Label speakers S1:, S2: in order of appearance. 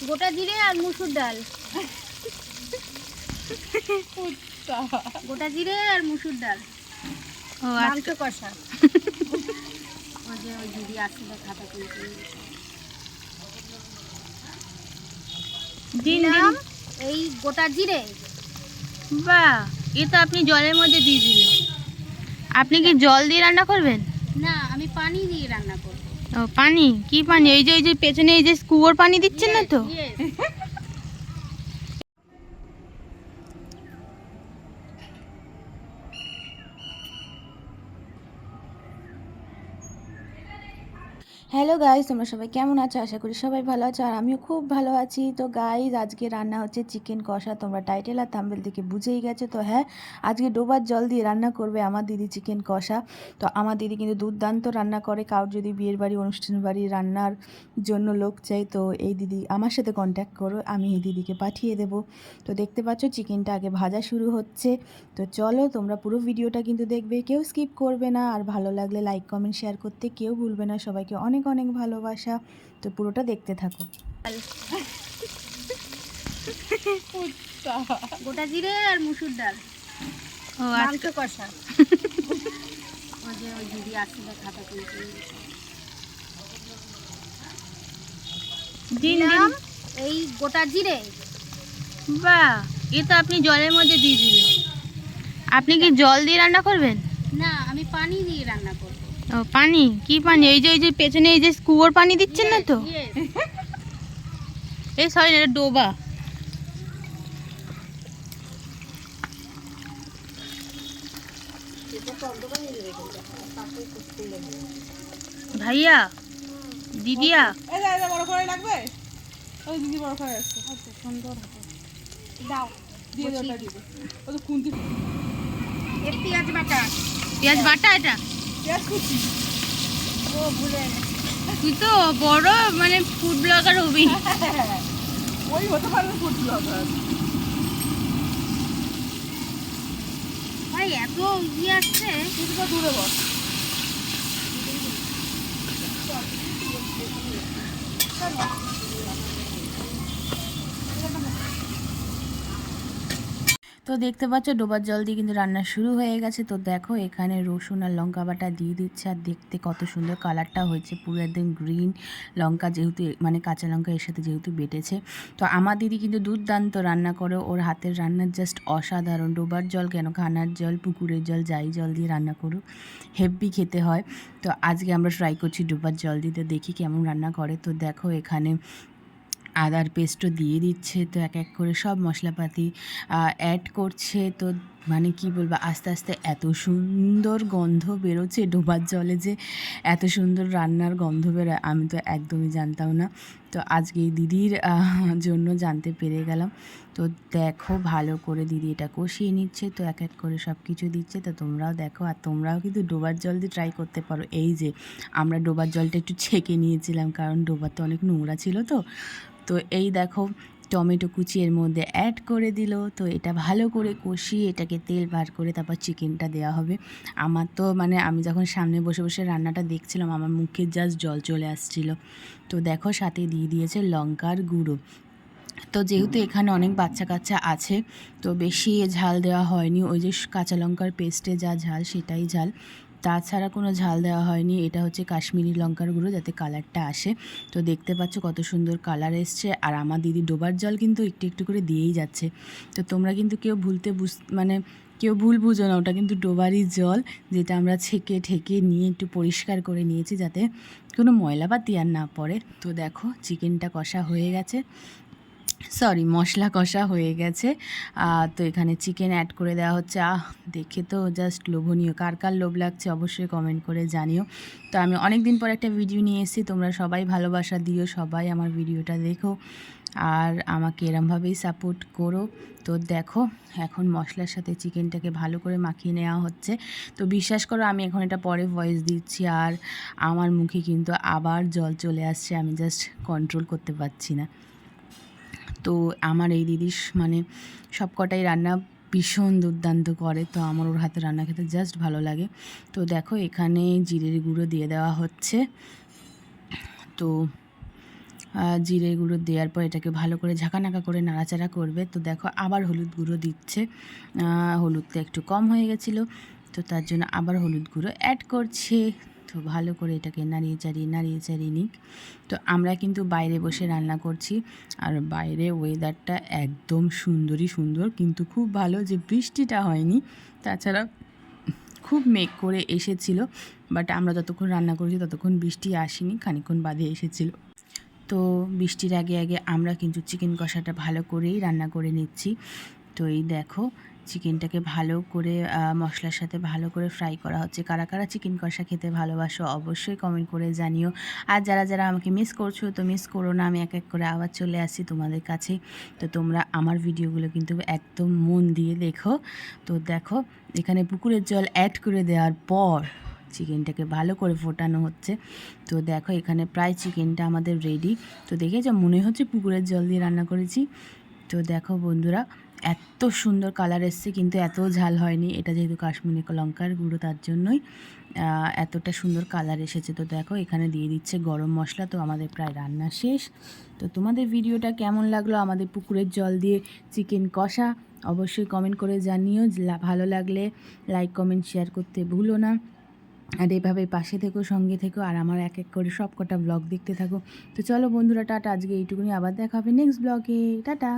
S1: গোটা জিরে আর মুসুর ডাল। গোটা জিরে আর মুসুর ডাল, মাংস কষা। ওই যে ওই দিদি আসলে খাতা কিনতে দিলাম এই গোটা জিরে।
S2: বাহ, এ তো আপনি জলের মধ্যে দিয়ে দিলেন। আপনি কি জল দিয়ে রান্না করবেন?
S1: না, আমি পানি দিয়ে রান্না করব।
S2: ও পানি? কি পানি? ওই যে পেছনে এই যে কুয়োর পানি দিচ্ছেন না তো?
S1: Yes.
S3: হ্যালো গাইজ, তোমরা সবাই কেমন আছো? আশা করি সবাই ভালো আছো, আর আমিও খুব ভালো আছি। তো গাইজ, আজকে রান্না হচ্ছে চিকেন কষা। তোমরা টাইটেল আর থাম্বনেল থেকে বুঝেই গেছো। তো হ্যাঁ, আজকে ডোবার জল দিয়ে রান্না করবে আমার দিদি চিকেন কষা। তো আমার দিদি কিন্তু দুর্দান্ত রান্না করে। কারোর যদি বিয়ের বাড়ি, অনুষ্ঠান বাড়ি রান্নার জন্য লোক চাই, তো এই দিদি আমার সাথে কন্ট্যাক্ট করো, আমি এই দিদিকে পাঠিয়ে দেবো। তো দেখতে পাচ্ছ চিকেনটা আগে ভাজা শুরু হচ্ছে। তো চলো, তোমরা পুরো ভিডিওটা কিন্তু দেখবে, কেউ স্কিপ করবে না। আর ভালো লাগলে লাইক কমেন্ট শেয়ার করতে কেউ ভুলবে না। সবাইকে অনেক অনেক ভালোবাসা। তো পুরোটা দেখতে থাকো।
S1: গোটা জিরে আর মুসুর ডাল,
S2: ও
S1: মাংস কষা। ওই যে ওই দিদি আসলে খাতা কিনতে দিলাম এই গোটা জিরে।
S2: বাহ, এ তো আপনি জলের মধ্যে দিয়ে দিলেন। আপনি কি জল দিয়ে রান্না করবেন?
S1: না, আমি পানি দিয়ে রান্না করব।
S2: ও পানি? কি পানি? ওই যে পেছনে এই যে কুয়োর পানি দিচ্ছেন না তো?
S1: Yes.
S2: এই সরি, এটা ডোবা। ভাইয়া, দিদিয়া,
S4: বড় করে লাগবে। ওই দিদি বড় করে আসছে।
S1: সুন্দর হবে। দাও,
S4: দিয়ে দাও, ওটা দিয়ে দাও। ও তো খুন্তি
S1: এক পেঁয়াজ বাটা।
S2: পেঁয়াজ বাটা এটা?
S4: পেঁয়াজ কুচি।
S1: ও ভুলে গেছি।
S2: তুই তো বড় মানে ফুড ব্লগার হবি।
S4: ওই হতে পারে কুচি হবে।
S1: ভাই এত ইয়ে আসছে।
S4: কুচিটা দূরে বস।
S3: তো দেখতে পাচ্ছ ডোবার জল দিয়ে কিন্তু রান্না শুরু হয়ে গেছে। তো দেখো, এখানে রসুন আর লঙ্কা বাটা দিয়ে দিচ্ছে। আর দেখতে কত সুন্দর কালারটা হয়েছে, পুরো একদম গ্রিন লঙ্কা, যেহেতু মানে কাঁচা লঙ্কা এর সাথে যেহেতু বেটেছে। তো আমার দিদি কিন্তু দুর্দান্ত রান্না করে, ওর হাতের রান্নার জাস্ট অসাধারণ। ডোবার জল কেন, খানার জল, পুকুরের জল, যাই জল দিয়ে রান্না করুক, হেভি খেতে হয়। তো আজকে আমরা ট্রাই করছি ডোবার জল দিতে, দেখি কেমন রান্না করে। তো দেখো, এখানে আদার পেস্টও দিয়ে দিচ্ছে। তো এক এক করে সব মশলাপাতি অ্যাড করছে। তো মানে কি বলবো, আস্তে আস্তে এত সুন্দর গন্ধ বেরোচ্ছে ডোবার জলে, যে এত সুন্দর রান্নার গন্ধ বেরোয় আমি তো একদমই জানতাম না। তো আজকে এই দিদির জন্য জানতে পেরে গেলাম। তো দেখো, ভালো করে দিদি এটা কষিয়ে নিচ্ছে। তো এক এক করে সব কিছু দিচ্ছে। তো তোমরাও দেখো, আর তোমরাও কিন্তু ডোবার জল দিয়ে ট্রাই করতে পারো। এই যে আমরা ডোবার জলটা একটু ছেঁকে নিয়েছিলাম, কারণ ডোবার তো অনেক নোংরা ছিল। তো এই দেখো, টমেটো কুচি এর মধ্যে অ্যাড করে দিল। তো এটা ভালো করে কষিয়ে এটাকে তেল বার করে তারপর চিকেনটা দেওয়া হবে। আমার তো মানে আমি যখন সামনে বসে বসে রান্নাটা দেখছিলাম, আমার মুখে জাস্ট জল চলে আসছিল। তো দেখো, সাথে দিয়ে দিয়েছে লঙ্কার গুঁড়ো। তো যেহেতু এখানে অনেক বাচ্চা কাচ্চা আছে, তো বেশি ঝাল দেওয়া হয়নি। ওই যে কাঁচা লঙ্কার পেস্টে যা ঝাল সেটাই ঝাল, তাছাড়া কোনো ঝাল দেওয়া হয়নি। এটা হচ্ছে কাশ্মীরি লঙ্কার গুঁড়ো, যাতে কালারটা আসে। তো দেখতে পাচ্ছ কত সুন্দর কালার এসছে। আর আমার দিদি ডোবার জল কিন্তু একটু একটু করে দিয়েই যাচ্ছে। তো তোমরা কিন্তু কেউ মানে কেউ ভুল বুঝো না, ওটা কিন্তু ডোবারই জল, যেটা আমরা ছেঁকে ঠেকে নিয়ে একটু পরিষ্কার করে নিয়েছি, যাতে কোনো ময়লাপাতি আর না পড়ে। তো দেখো, চিকেনটা কষা হয়ে গেছে, সরি মশলা কষা হয়ে গেছে। তো এখানে চিকেন অ্যাড করে দেওয়া হচ্ছে। দেখে তো জাস্ট লোভনীয়। কার কার লোভ লাগছে অবশ্যই কমেন্ট করে জানিও। তো আমি অনেক দিন পর একটা ভিডিও নিয়ে এসেছি, তোমরা সবাই ভালোবাসা দিও, সবাই আমার ভিডিওটা দেখো আর আমাকে এরমভাবেই সাপোর্ট করো। তো দেখো, এখন মশলার সাথে চিকেনটাকে ভালো করে মাখিয়ে নেওয়া হচ্ছে। তো বিশ্বাস করো, আমি এখন এটা পরে ভয়েস দিচ্ছি আর আমার মুখে কিন্তু আবার জল চলে আসছে, আমি জাস্ট কন্ট্রোল করতে পারছি না। তো আমার এই দিদি মানে সব কটাই রান্না ভীষণ দুর্দান্ত করে। তো আমার ওর হাতে রান্না খেতে জাস্ট ভালো লাগে। তো দেখো, এখানে জিরের গুঁড়ো দিয়ে দেওয়া হচ্ছে। তো জিরে গুঁড়ো দেওয়ার পর এটাকে ভালো করে ঝাঁকানাকা করে নাড়াচাড়া করবে। তো দেখো আবার হলুদ গুঁড়ো দিচ্ছে, হলুদটা একটু কম হয়ে গেছিলো, তো তার জন্য আবার হলুদ গুঁড়ো অ্যাড করছে। তো ভালো করে এটাকে নাড়িয়ে চাড়িয়ে নিক। তো আমরা কিন্তু বাইরে বসে রান্না করছি, আর বাইরে ওয়েদারটা একদম সুন্দর, কিন্তু খুব ভালো যে বৃষ্টিটা হয়নি, তাছাড়া খুব মেঘ করে এসেছিলো, বাট আমরা যতক্ষণ রান্না করেছি ততক্ষণ বৃষ্টি আসেনি, খানিকক্ষণ বাদে এসেছিলো। তো বৃষ্টির আগে আমরা কিন্তু চিকেন কষাটা ভালো করেই রান্না করে নিচ্ছি। তো এই দেখো চিকেনটাকে ভালো করে মশলার সাথে ভালো করে ফ্রাই করা হচ্ছে। কারা কারা চিকেন কষা খেতে ভালোবাসো অবশ্যই কমেন্ট করে জানিও। আর যারা আমাকে মিস করছো তো মিস করো না, আমি এক এক করে আবার চলে আসছি তোমাদের কাছে। তো তোমরা আমার ভিডিওগুলো কিন্তু একদম মন দিয়ে দেখো। তো দেখো এখানে পুকুরের জল অ্যাড করে দেওয়ার পর চিকেনটাকে ভালো করে ফোটানো হচ্ছে। তো দেখো এখানে প্রায় চিকেনটা আমাদের রেডি। তো দেখে যা মনে হচ্ছে পুকুরের জল দিয়ে রান্না করেছি। তো দেখো বন্ধুরা এত সুন্দর কালার এসছে, কিন্তু এত ঝাল হয়নি, এটা যেহেতু কাশ্মীরি লঙ্কার গুঁড়ো তার জন্যই এতটা সুন্দর কালার এসেছে। তো দেখো এখানে দিয়ে দিচ্ছে গরম মশলা। তো আমাদের প্রায় রান্না শেষ। তো তোমাদের ভিডিওটা কেমন লাগলো আমাদের পুকুরের জল দিয়ে চিকেন কষা অবশ্যই কমেন্ট করে জানিও। ভালো লাগলে লাইক কমেন্ট শেয়ার করতে ভুলো না। আর এভাবে পাশে থেকো, সঙ্গে থেকো, আর আমার এক এক করে সব কটা ব্লগ দেখতে থাকো। তো চলো বন্ধুরা, টাটা, আজকে এইটুকুনি, আবার দেখা হবে নেক্সট ব্লগে, টাটা।